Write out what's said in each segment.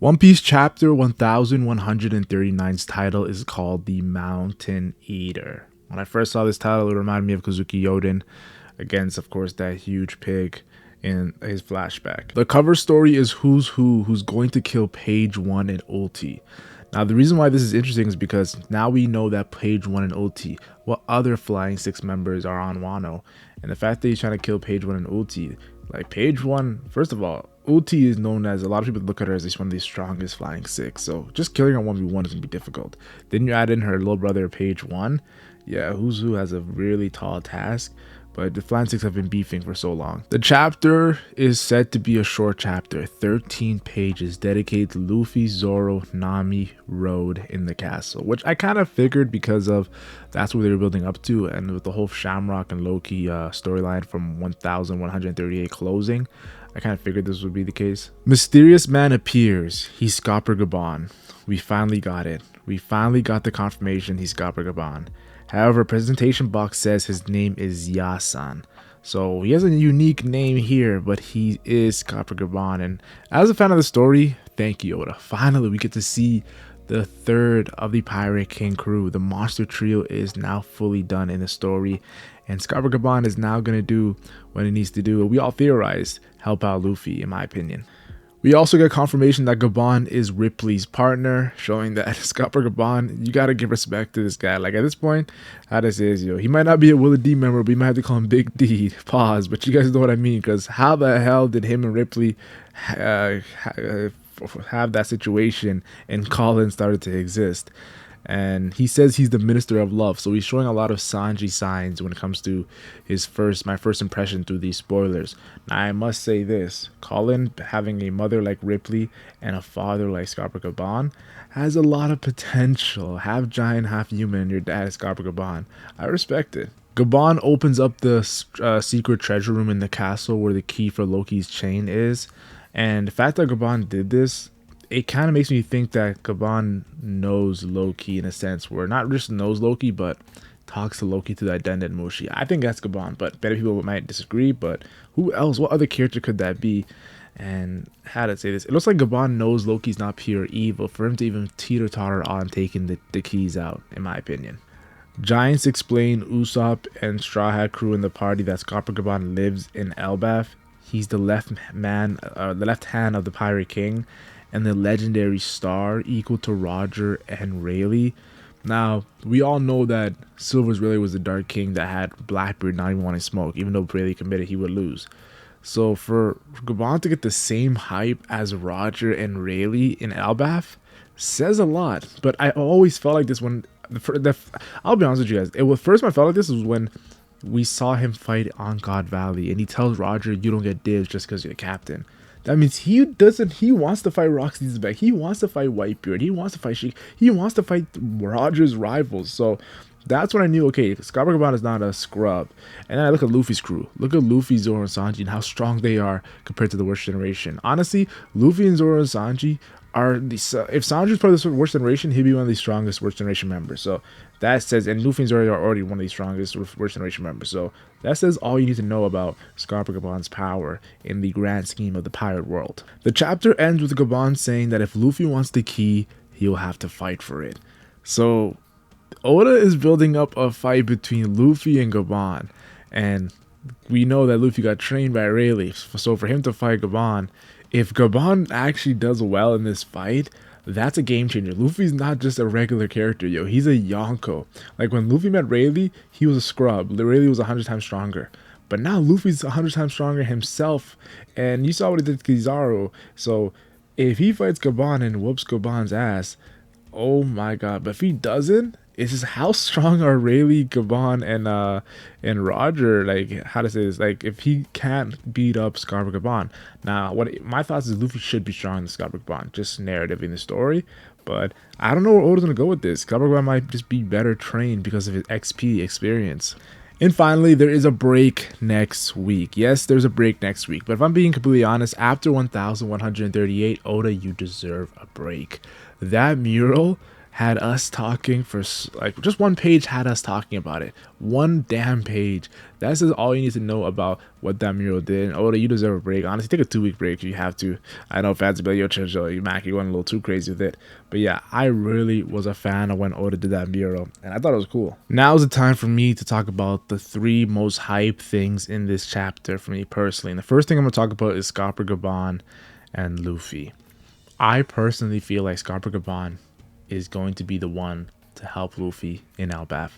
One Piece chapter 1139's title is called The Mountain Eater. When I first saw this title, it reminded me of Kazuki Yoden against, of course, that huge pig in his flashback. The cover story is who's going to kill Page 1 and Ulti. Now, the reason why this is interesting is because now we know that Page 1 and Ulti, what other Flying Six members are on Wano. And the fact that he's trying to kill Page 1 and Ulti, like Page 1, first of all, Ulti is known as, a lot of people look at her as one of the strongest Flying Six, so just killing her 1v1 is going to be difficult. Then you add in her little brother Page 1, yeah, who has a really tall task, but the Flying Six have been beefing for so long. The chapter is said to be a short chapter, 13 pages, dedicated to Luffy, Zoro, Nami, Road in the castle, which I kind of figured because of that's what they were building up to, and with the whole Shamrock and Loki storyline from 1138 closing, I kind of figured this would be the case. Mysterious man appears. He's Scopper Gaban. We finally got it. We finally got the confirmation he's Scopper Gaban. However, presentation box says his name is Yasan. So he has a unique name here, but he is Scopper Gaban. And as a fan of the story, thank you, Oda. Finally, we get to see the third of the Pirate King crew. The monster trio is now fully done in the story. And Scopper Gaban is now going to do what it needs to do. We all theorized, help out Luffy, in my opinion. We also get confirmation that Gaban is Ripley's partner, showing that Scopper Gaban, you gotta give respect to this guy. Like, at this point, how to say this, he might not be a Willie D member, but we might have to call him Big D. Pause, but you guys know what I mean, because how the hell did him and Ripley have that situation and Colin started to exist? And he says he's the minister of love, so he's showing a lot of Sanji signs when it comes to my first impression through these spoilers. Now, I must say this, Colin having a mother like Ripley and a father like Scopper Gaban has a lot of potential. Half giant, half human, and your dad is Scopper Gaban. I respect it. Gaban opens up the secret treasure room in the castle where the key for Loki's chain is, and the fact that Gaban did this, it kind of makes me think that Gaban knows Loki in a sense, where not just knows Loki, but talks to Loki through that Den Mushi. I think that's Gaban, but better people might disagree. But who else? What other character could that be? And how to say this? It looks like Gaban knows Loki's not pure evil for him to even teeter-totter on taking the keys out, in my opinion. Giants explain Usopp and Straw Hat crew in the party that Scopper Gaban lives in Elbaf. He's the left hand of the Pirate King, and the legendary star equal to Roger and Rayleigh. Now, we all know that Silver's Rayleigh was the Dark King that had Blackbeard not even wanting to smoke, even though Rayleigh committed he would lose. So for Gaban to get the same hype as Roger and Rayleigh in Elbaf says a lot. But I always felt like this when, I'll be honest with you guys, first I felt like this was when we saw him fight on God Valley, and he tells Roger, you don't get dibs just because you're the captain. That means he wants to fight Roxy's back. He wants to fight Whitebeard. He wants to fight Sheik. He wants to fight Roger's rivals. So that's when I knew, okay, Scopper Gaban is not a scrub. And then I look at Luffy's crew. Look at Luffy, Zoro, and Sanji and how strong they are compared to the Worst Generation. Honestly, Luffy and Zoro and Sanji are the, if Sanji's part of the Worst Generation, he'd be one of the strongest Worst Generation members. So that says, and Luffy and Zoro are already one of the strongest Worst Generation members. So that says all you need to know about Scopper Gaban's power in the grand scheme of the pirate world. The chapter ends with Gaban saying that if Luffy wants the key, he'll have to fight for it. So Oda is building up a fight between Luffy and Gaban, and we know that Luffy got trained by Rayleigh. So for him to fight Gaban, if Gaban actually does well in this fight, that's a game changer. Luffy's not just a regular character, yo. He's a Yonko. Like when Luffy met Rayleigh, he was a scrub. Rayleigh was 100 times stronger. But now Luffy's 100 times stronger himself. And you saw what he did to Kizaru. So if he fights Gaban and whoops Gaban's ass, oh my god. But if he doesn't, it's just how strong are Rayleigh, Gaban, and Roger? Like, how to say this? Like, if he can't beat up Scopper Gaban, now my thoughts is Luffy should be stronger than Scopper Gaban, just narrative in the story. But I don't know where Oda's gonna go with this. Scopper Gaban might just be better trained because of his XP experience. And finally, there is a break next week. Yes, there's a break next week. But if I'm being completely honest, after 1138, Oda, you deserve a break. That mural had us talking for like just one page, had us talking about it. One damn page. That's just all you need to know about what that mural did. And Oda, you deserve a break. Honestly, take a 2-week break if you have to. I know fans will be like, yo, Chinjo, Mac, you went a little too crazy with it. But yeah, I really was a fan of when Oda did that mural, and I thought it was cool. Now is the time for me to talk about the 3 most hype things in this chapter for me personally. And the first thing I'm going to talk about is Scopper Gaban and Luffy. I personally feel like Scopper Gaban is going to be the one to help Luffy in Elbaf.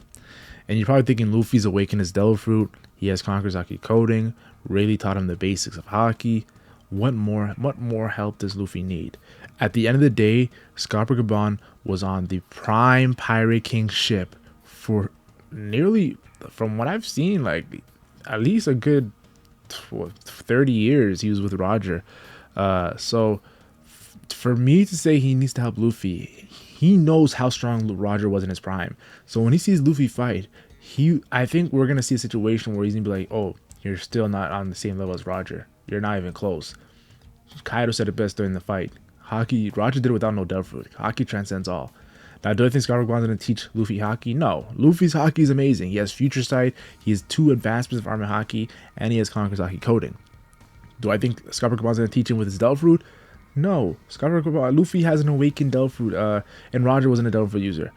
And you're probably thinking Luffy's awakened his Devil Fruit, he has Conqueror's Haki coding, really taught him the basics of Haki. What more help does Luffy need? At the end of the day, Scopper Gaban was on the prime Pirate King ship for nearly, from what I've seen, like at least a good 30 years he was with Roger. So for me to say he needs to help Luffy, he knows how strong Roger was in his prime. So when he sees Luffy fight, I think we're going to see a situation where he's going to be like, oh, you're still not on the same level as Roger. You're not even close. Kaido said it best during the fight. Roger did it without no Devil Fruit. Haki transcends all. Now, do I think Scopper Gaban's going to teach Luffy Haki? No. Luffy's Haki is amazing. He has Future Sight, he has 2 advancements of Armor Haki, and he has Conqueror's Haki coding. Do I think Scopper Gaban's going to teach him with his Devil Fruit? No. Luffy has an awakened Devil Fruit, and Roger wasn't a Devil Fruit user.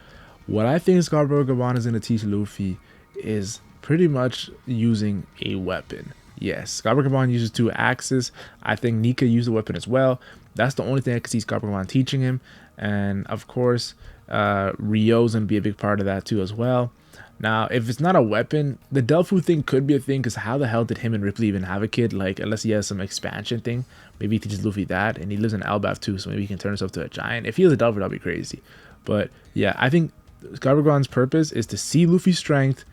What I think Scopper Gaban is going to teach Luffy is pretty much using a weapon. Yes, Scopper Gaban uses 2 axes. I think Nika used the weapon as well. That's the only thing I can see Scopper Gaban teaching him. And of course, Ryo's going to be a big part of that too as well. Now, if it's not a weapon, the Devil Fruit thing could be a thing, because how the hell did him and Ripley even have a kid? Like, unless he has some expansion thing. Maybe he teaches Luffy that, and he lives in Elbaf too, so maybe he can turn himself to a giant. If he has a Devil Fruit, that'd be crazy. But yeah, I think Scopper Gaban's purpose is to see Luffy's strength,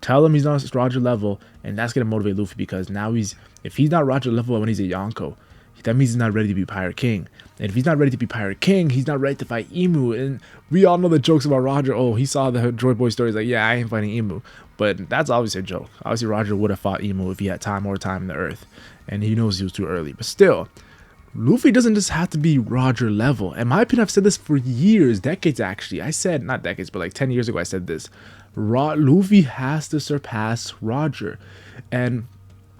tell him he's not Roger level, and that's going to motivate Luffy, because now if he's not Roger level when he's a Yonko, that means he's not ready to be Pirate King. And if he's not ready to be Pirate King, he's not ready to fight Emu. And we all know the jokes about Roger. Oh, he saw the Joy Boy stories like, yeah, I ain't fighting Emu. But that's obviously a joke. Obviously, Roger would have fought Emu if he had more time in the Earth. And he knows he was too early. But still, Luffy doesn't just have to be Roger level. In my opinion, I've said this for years, decades actually. I said, not decades, but like 10 years ago I said this. Luffy has to surpass Roger. And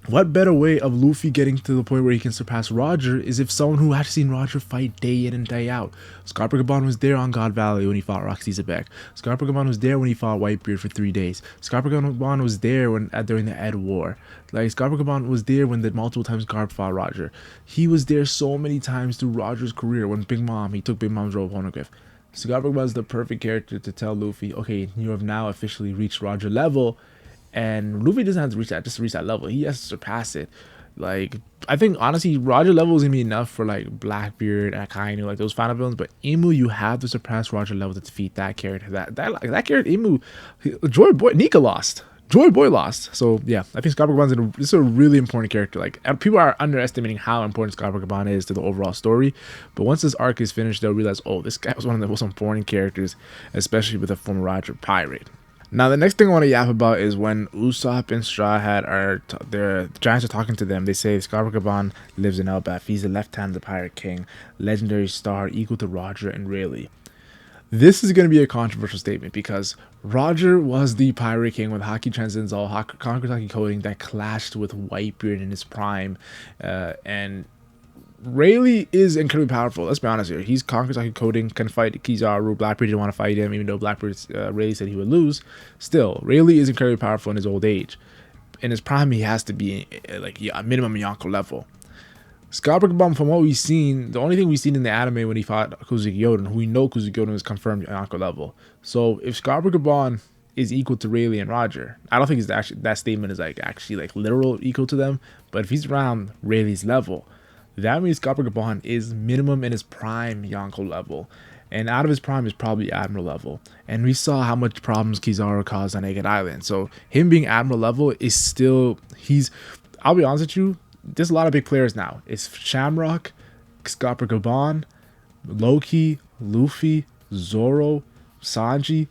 what better way of Luffy getting to the point where he can surpass Roger is if someone who has seen Roger fight day in and day out. Scopper Gaban was there on God Valley when he fought Roxy Zebek. Scopper Gaban was there when he fought Whitebeard for 3 days. Scopper Gaban was there during the Ed War. Like, Scopper Gaban was there when the multiple times Garp fought Roger. He was there so many times through Roger's career. When he took Big Mom's role of Poneglyph. Scopper Gaban is the perfect character to tell Luffy, okay, you have now officially reached Roger level. And Luffy doesn't have to reach that just to reach that level. He has to surpass it. Like, I think honestly, Roger level is gonna be enough for like Blackbeard, Akainu, like those final villains. But Emu, you have to surpass Roger level to defeat that character. That character, Emu, Joy Boy, Nika lost. Joy Boy lost. So yeah, I think Scopper Gaban's this is a really important character. Like, people are underestimating how important Scopper Gaban is to the overall story. But once this arc is finished, they'll realize, oh, this guy was one of the most important characters, especially with a former Roger pirate. Now, the next thing I want to yap about is when Usopp and Straw Hat the Giants are talking to them. They say Scopper Gaban lives in Elbaf. He's the left hand of the Pirate King, legendary star equal to Roger and Rayleigh. This is going to be a controversial statement because Roger was the Pirate King with Haki Transcends All, Conqueror's Haki coding that clashed with Whitebeard in his prime, and Rayleigh is incredibly powerful. Let's be honest here. He's Conqueror's Haki coding, can fight Kizaru. Blackbeard didn't want to fight him, even though Rayleigh said he would lose. Still, Rayleigh is incredibly powerful in his old age. In his prime, he has to be like a minimum Yonko level. Scopper Gaban, from what we've seen, the only thing we've seen in the anime when he fought Kuzuki-Yoden, who we know Kuzuki-Yoden is confirmed Yonko level. So if Scopper Gaban is equal to Rayleigh and Roger, I don't think that statement is actually literal equal to them. But if he's around Rayleigh's level, that means Scopper Gaban is minimum in his prime Yonko level. And out of his prime is probably Admiral level. And we saw how much problems Kizaru caused on Agate Island. So him being Admiral level is still, I'll be honest with you, there's a lot of big players now. It's Shamrock, Scopper Gaban, Loki, Luffy, Zoro, Sanji.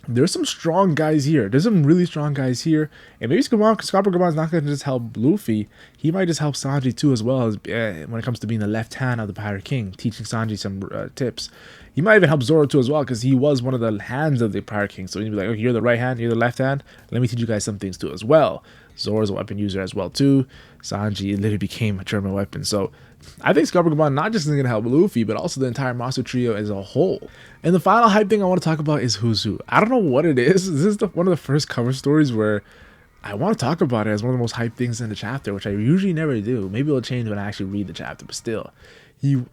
There's some strong guys here. There's some really strong guys here. And maybe Scopper Gaban's not going to just help Luffy. He might just help Sanji too, as well, as when it comes to being the left hand of the Pirate King, teaching Sanji some tips. He might even help Zoro too as well, because he was one of the hands of the Pirate King. So he'd be like, okay, you're the right hand, you're the left hand. Let me teach you guys some things too as well. Zoro's a weapon user as well too. Sanji literally became a German weapon. So I think Scopper Gaban not just is going to help Luffy, but also the entire monster trio as a whole. And the final hype thing I want to talk about is Who's Who. I don't know what it is. This is one of the first cover stories where I want to talk about it as one of the most hyped things in the chapter, which I usually never do. Maybe it'll change when I actually read the chapter, but still.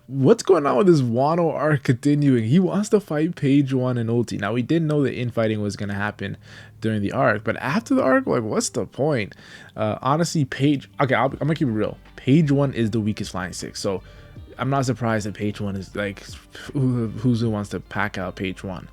What's going on with this Wano arc continuing? He wants to fight Page One and Ulti. Now, we didn't know the infighting was going to happen during the arc, but after the arc, like, what's the point? Honestly, okay, I'm going to keep it real. Page One is the weakest Flying Six, so I'm not surprised that Page One is, like, who wants to pack out Page One.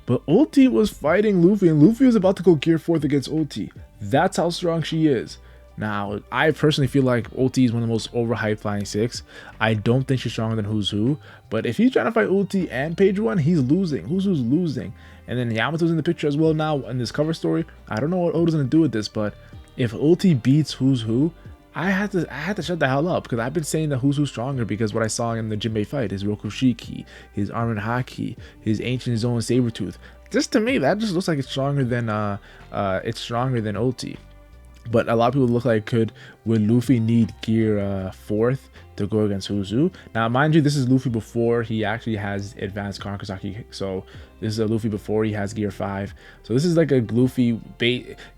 But Ulti was fighting Luffy, and Luffy was about to go Gear 4th against Ulti. That's how strong she is. Now, I personally feel like Ulti is one of the most overhyped Flying Six. I don't think she's stronger than Who's Who. But if he's trying to fight Ulti and Page One, he's losing. Who's losing. And then Yamato's in the picture as well now in this cover story. I don't know what Oda's going to do with this, but if Ulti beats Who's Who, I had to shut the hell up, because I've been saying that Who's stronger because what I saw in the Jinbei fight, his Rokushiki, his Armored Haki, his Ancient Zone Sabretooth. Just to me, that just looks like it's stronger than Ulti. But a lot of people look like would Luffy need Gear 4th to go against Who's Who? Now, mind you, this is Luffy before he actually has advanced Karakazaki. So this is a Luffy before he has Gear 5. So this is like a Luffy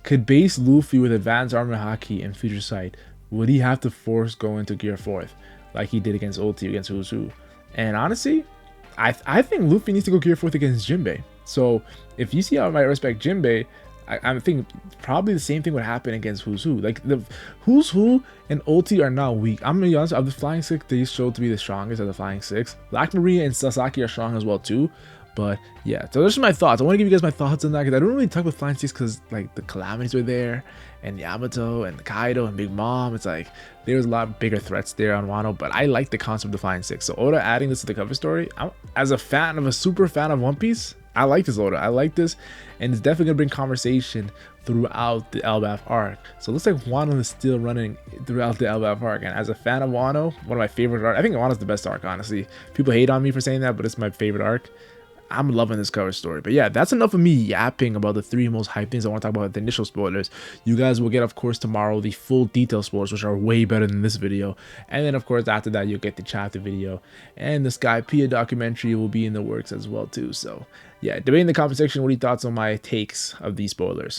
could base Luffy with advanced Armor Haki and Future Sight. Would he have to force go into Gear 4th like he did against Ulti against Who's Who? And honestly, I think Luffy needs to go Gear 4th against Jinbei. So if you see how I respect Jinbei, I think probably the same thing would happen against Who's Who. Like, the Who's Who and Ulti are not weak. I'm gonna be honest, of the Flying Six, they showed to be the strongest of the Flying Six. Black Maria and Sasaki are strong as well too. But yeah, so those are my thoughts. I want to give you guys my thoughts on that, because I don't really talk with Flying Six because, like, the Calamities were there, and Yamato and Kaido and Big Mom. It's like there's a lot bigger threats there on Wano, but I like the concept of the Flying Six. So Oda adding this to the cover story, as a super fan of One Piece, I like this, Oda. I like this, and it's definitely gonna bring conversation throughout the Elbaf arc. So it looks like Wano is still running throughout the Elbaf arc, and as a fan of Wano, one of my favorite arcs. I think Wano's the best arc, honestly. People hate on me for saying that, but it's my favorite arc. I'm loving this cover story. But yeah, that's enough of me yapping about the 3 most hyped things I want to talk about, the initial spoilers. You guys will get, of course, tomorrow the full detail spoilers, which are way better than this video. And then, of course, after that, you'll get the chapter video. And the Skypiea documentary will be in the works as well, too. So yeah, debate in the comment section what are your thoughts on my takes of these spoilers.